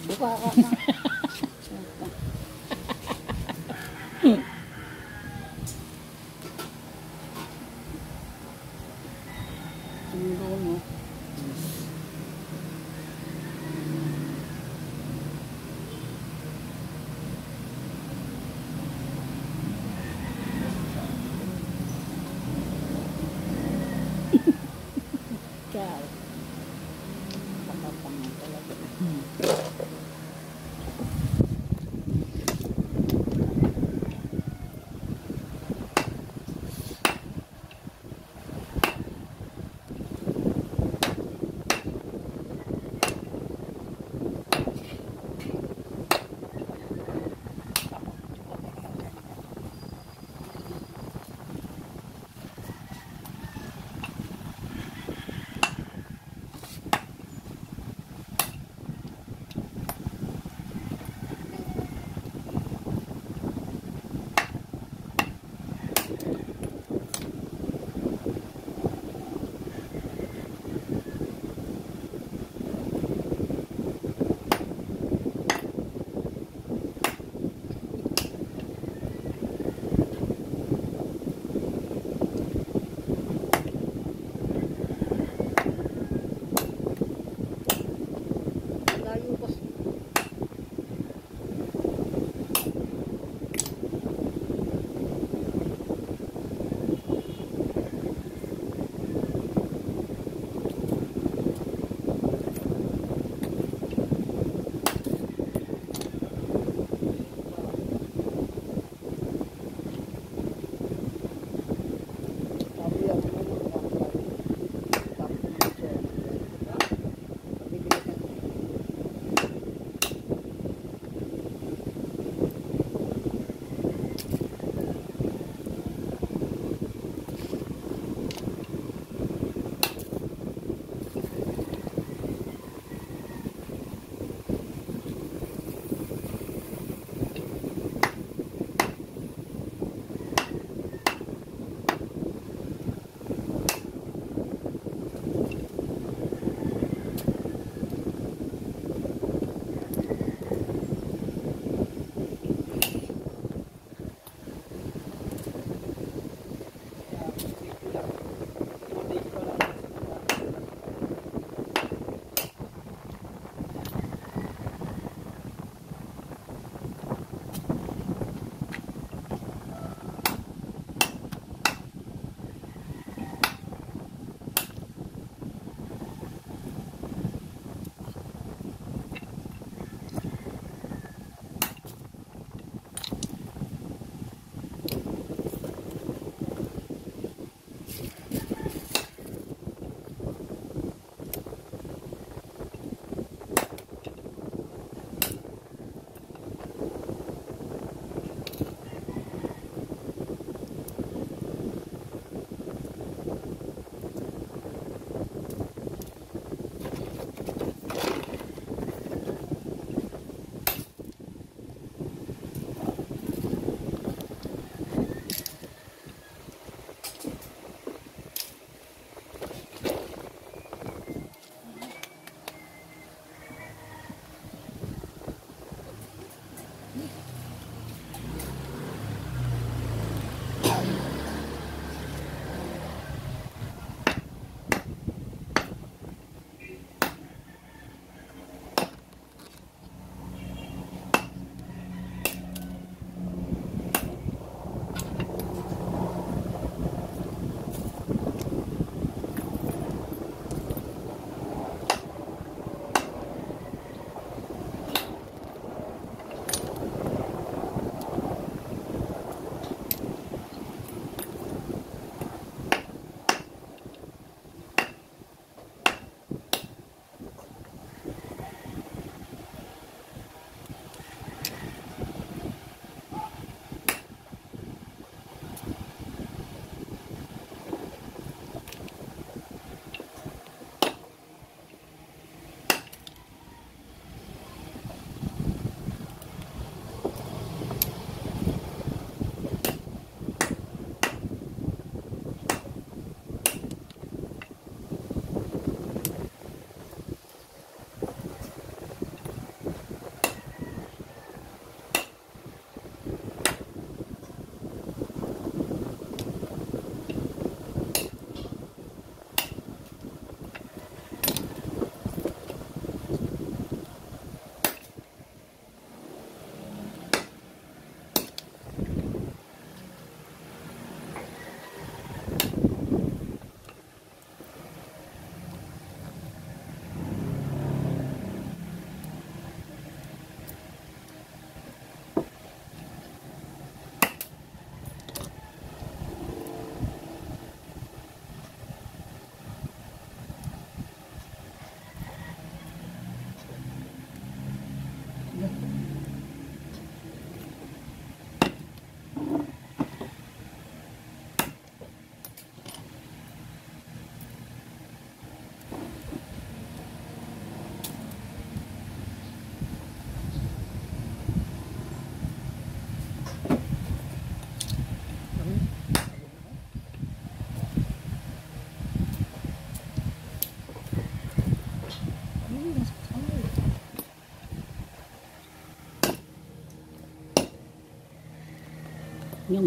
Buka ka na.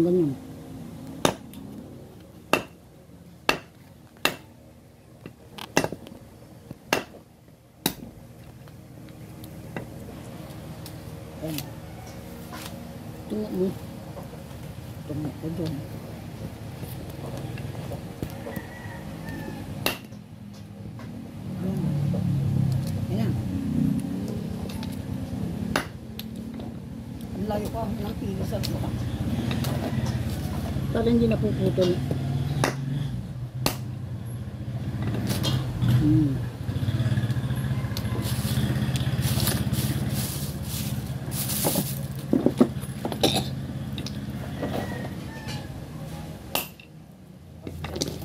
ganyan. Ayan. Tungo mo. Tungo ko dyan. Ayan. Ang layo pa ng pili sa buka. Para hindi napuputol.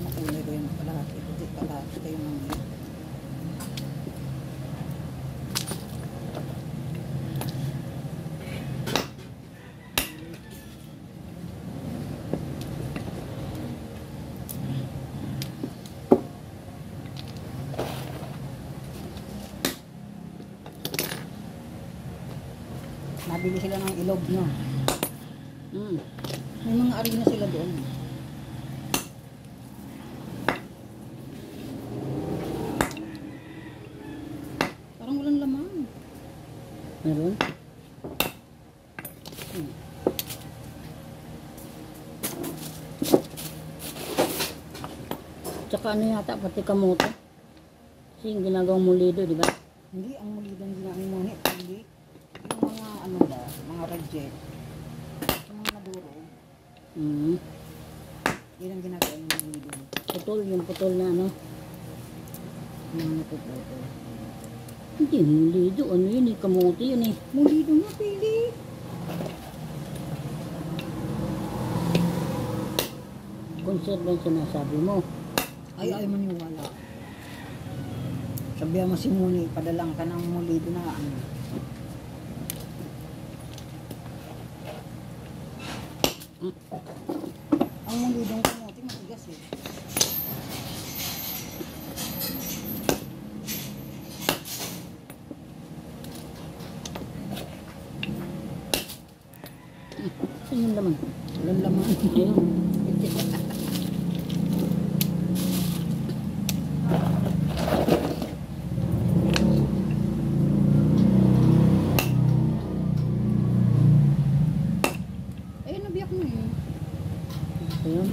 Makulay ko yung kalahati. Kasi kalahati kayo mga nabili sila ng ilog, no? May mga arena sila doon. Parang walang laman. Meron? Tsaka ano yata, pati kamote. Kasi yung ginagawang mulido, di ba? Hindi, ang mulidan ginamit mo nit. Hindi. Yung mga ano ba, mga reject. Yung mga naduro. Yun ang ginagawa ng mulido. Putol, yung putol na ano. Yung napuputol. Hindi, mulido. Ano yun eh, kamote yun eh. Mulido nga, pili. Conserve ang sinasabi mo. Ay, maniwala. Sabihan mo si Muni, padalang ka ng mulido na ano. Ang mulidong kamote, matigas eh. Saan yung laman? Walang laman. Ayun. Ayun, nabiyak mo eh. Ayun.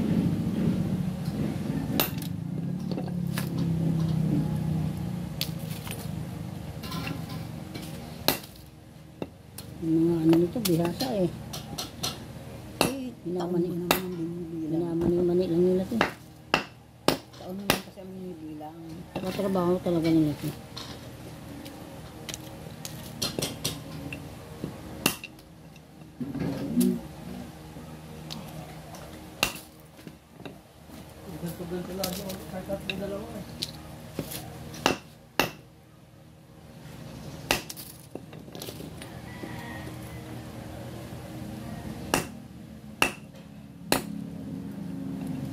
Yung mga ano nito, bihasa eh. Taon din naman ang binibilang. Minamani-mani lang nila ito. Taon naman kasi ang binibilang. Matrabaho talaga nila ito.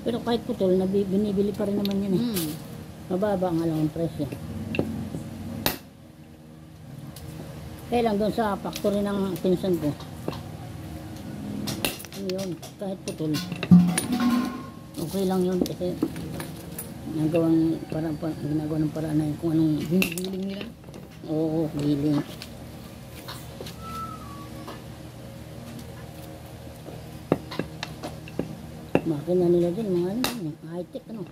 Pero kahit putol, binibili pa rin naman yun eh. Mababa ang alang presyo. Kaya lang doon sa factory ng pinsan ko. Ano yun, kahit putol. Okay lang yun kasi ginagawa ng paraan na yun kung anong Binibiling nila? oo, biling. Makina nila din, mga ano, high-tech ano.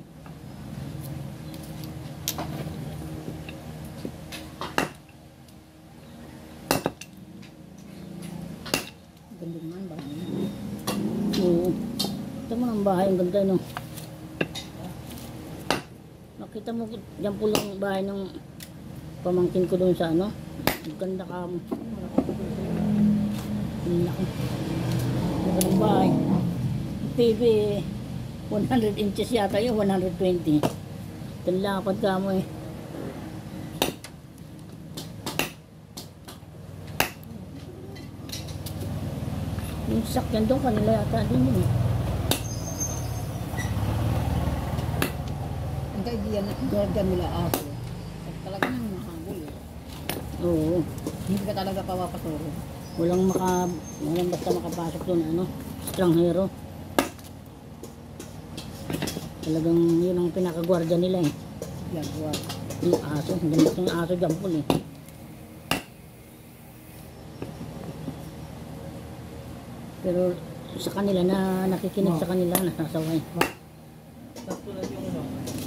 Ganda naman ba? Oo. Ito mo ang bahay, ang ganda no. Nakita mo dyan po lang bahay ng pamangkin ko doon sa ano. Ang ganda ka mo. Ang laki. Ang ganda bahay. TV 100 inches yata yun, 120. Talakad ka mo eh. Yung sakyan doon kanila yata din yun eh. Ang kaibigan nila ako. Talaga nang mahangol eh. Oo. Hindi ka talaga pawapaturo. Walang basta makapasok doon ano. Estranghero. Talagang yun ang pinakagwardya nila eh. Jaguar. Yung aso, ganito yung aso jampol eh. Pero sa kanila na nakikinig sa kanila, nasasaway. Sakto lang yung ano,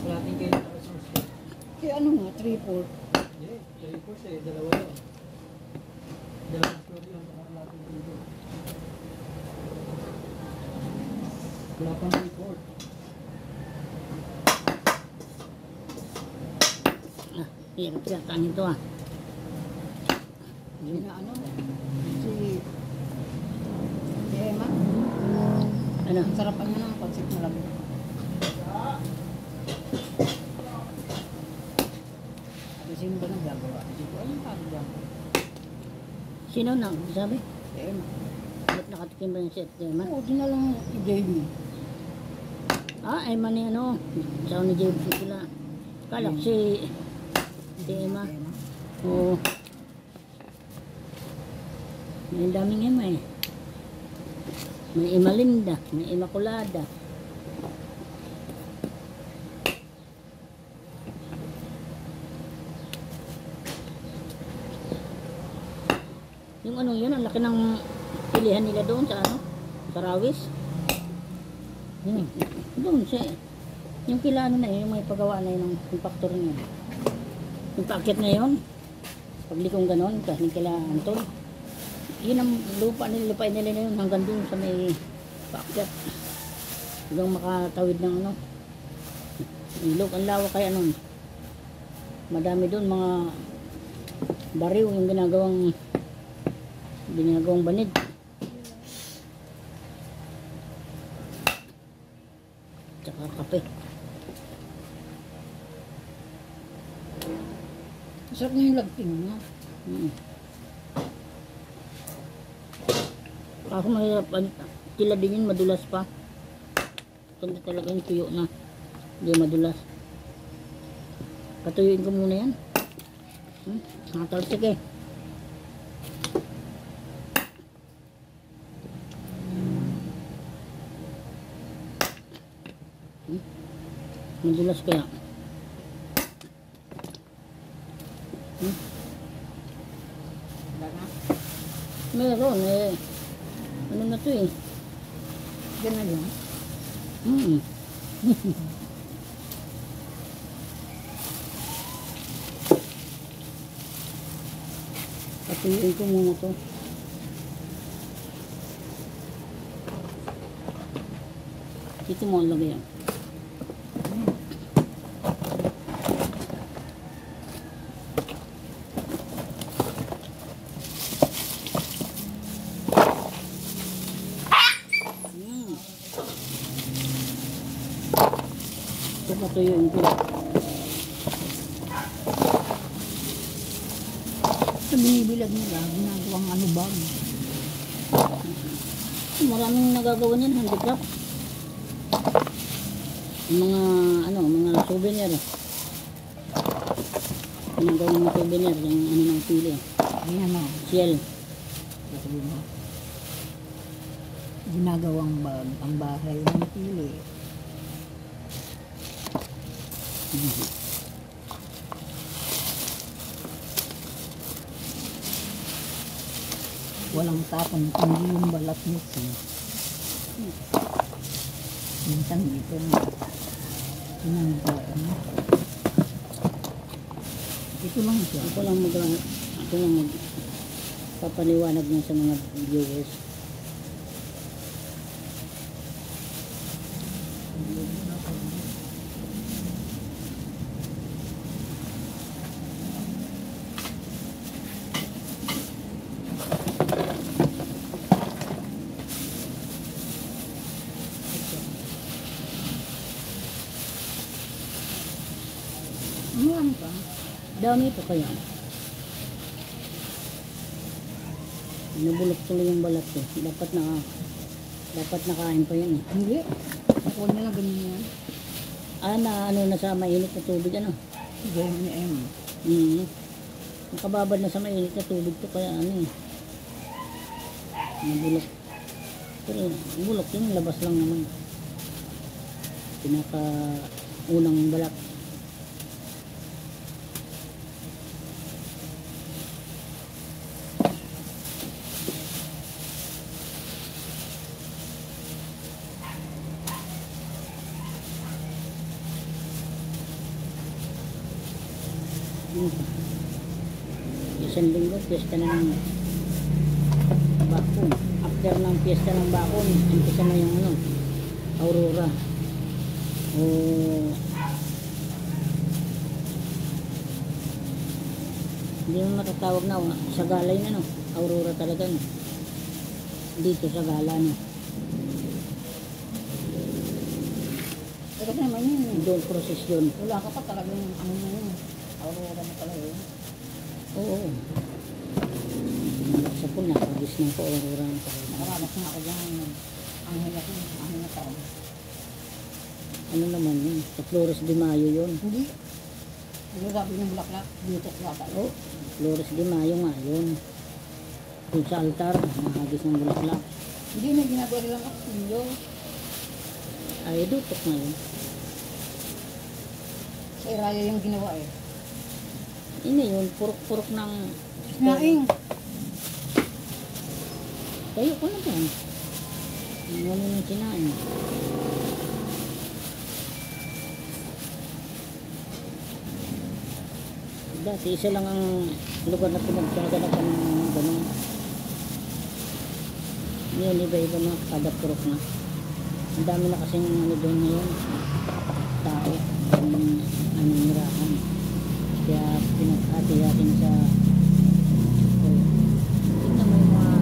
wala ating kailangan sa resource. Kaya ano nga, 3-4. Hindi, 3 course eh, dalawa yun. Dalawang story yung pangalating dito. Wala pang report. Ah, hirap siya, kanin to ah. Hindi na ano. Si Emma. Ano? Ang sarap ano ng concept na lang. Sino ba nagagawa? Hindi ko alam paano gagawa. Sino na? Sabi? Si Emma. Ba't nakatikim ba yung set? Emma? Oo, di na lang i-Jamie. Ah, Emma ni ano? Sa ni James sila. Kala ko si Emma. Oo. May daming Emma eh. May Emma Linda, may Emma Colada. Yung ano yun, ang laki ng pilihan nila doon sa ano? Sa Rawis. Yun, doon siya. Yung kilano na yun, yung may paggawa na yun ng factory niya. Yung paakit na yun, paglikong ganon, kasi kila Anton. Yun ang lupa nila, lupain nila na yun hanggang doon sa may paakyat. Hanggang makatawid ng ano. Ilog, ang lawak kaya nun. Madami doon mga bariw yung ginagawang banid. Tsaka kape. Sarap na yung lagting mo. Ako mahirap, tila din yun, madulas pa. Kanda talaga yung tuyo na. Hindi madulas. Patuyuin ko muna yan. Nakatalsik eh. Madulas kaya. Wala na. Meron eh. Ano na to eh. Yan na yun. Patuyuin ko muna to. Dito mo ang lagay yan. Ito patuyuin ko. Sa binibilag nila, ginagawang ano ba? Maraming nagagawa niyan, handicraft. Mga ano, mga souvenir. Ginagawa ng souvenir, yung ano ng pili. Ayan o. Shell. Sasabihin mo. Ginagawang bag, ang bahay ng pili. Walang tapon, kundi yung balat mismo. Minsan dito na. Ginagawa. Ito lang siya. Ako lang magpapaliwanag niya sa mga viewers. Ano pa? Dami pa kaya. Nabulok tuloy yung balat ko. Dapat nakain pa yun eh. Hindi. Ako na lang ganyan yan. Ah, na ano na sa mainit na tubig ano. Ganyan ni M. Nakababad na sa mainit na tubig to kaya ano eh. Nabulok. Pero bulok yun, labas lang naman. Pinaka unang balat. Isang linggo, piyesta na ng bakon. After ng piyesta ng bakon, umpisa na yung ano, Aurora. O hindi mo matatawag na sa galay na, no? Aurora talaga, no? Dito sa gala, no? Pero naman yun. Doon process yun. Wala ka pa talagang ano na yun. Aurora mo talaga yun. Oo. Sa po, nakagis na po Aurora. Nakaranas na ako dyan. Ang hilat yun. Ang hilat ako. Ano naman yun? Sa Flores de Mayo yun. Hindi. Ano sabi ng bulaklak? Dito yata. Oh, Flores de Mayo nga yun. Doon sa altar, nakagis ng bulaklak. Hindi na ginagawa nilang kastilyo. Ay, dutok na yun. Sa Iraya yung ginawa eh. Ini yun, purok-purok ng... Naing. Tayo ko na dyan. Ano yung sinain? Dati isa lang ang lugar na pinagkaganapan ng ganun. Ngayon iba-iba na, kada purok na. Ang dami na kasing ano doon ngayon. Tao. Ang nirahan. Kaya pinaghati-hatin sa tingnan mo yung mga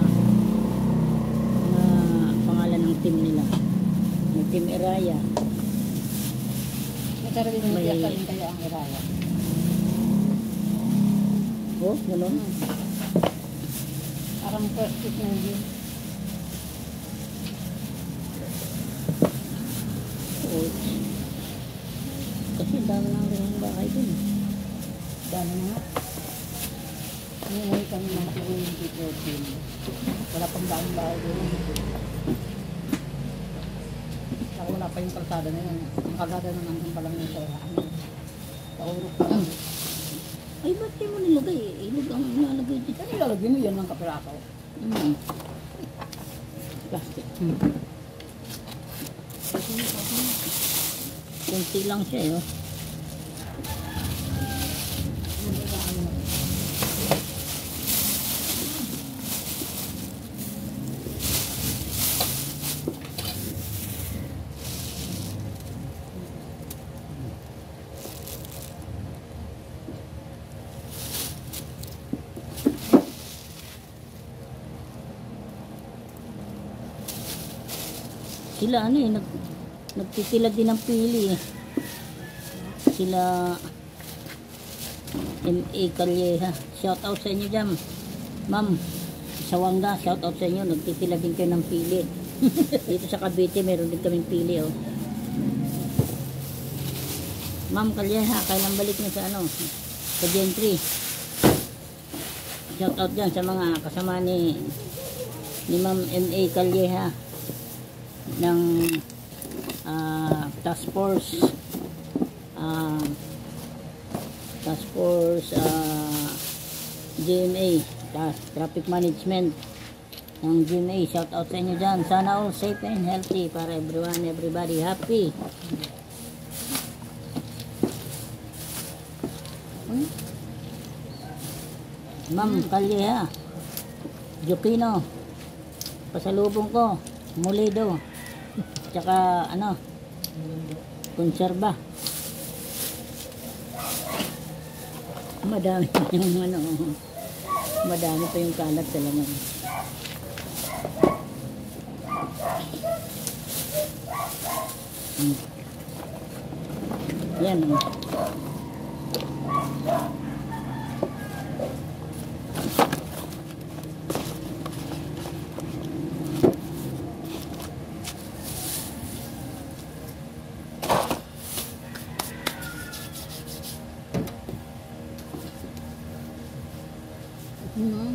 pangalan ng team nila. May Team Iraya. Nagkaroon din May- yung din kaya ang Iraya. Oh, gano'n. Parang first pick na yun. Oo. Kasi dami na rin ang bahay dun. Dami na nga. Umuwi kami ng 2014. Wala pang daming bahay doon. Saka wala pa yung kalsada na yun. Ang kalsada na nandun pa lang yung sa sa urok pa lang. Ay, ba't di mo nilagay? Ilog ang nilalagay dito. Kasi lalagyan mo yan ng kapiraso. Plastic. Kunti lang siya, eh. Oh. Sila ano eh, nagtitila din ng pili eh. Sila M.A. Calleja. Shout out sa inyo dyan. Ma'am, sa Wanga, shout out sa inyo. Nagtitila din kayo ng pili. Dito sa Cavite, meron din kaming pili, oh. Ma'am Calleja, kailan balik niyo sa ano? Sa Gentry. Shout out dyan sa mga kasama ni Ma'am M.A. Calleja ng Task Force GMA, Traffic Management ng GMA. Shout out sa inyo dyan. Sana all safe and healthy para everybody happy. Ma'am Calleja, Jokino, pasalubong ko, Mulido, tsaka ano, konserba. Madami pa yung ano, madami pa yung kalat sa laman. Yan. Hmm.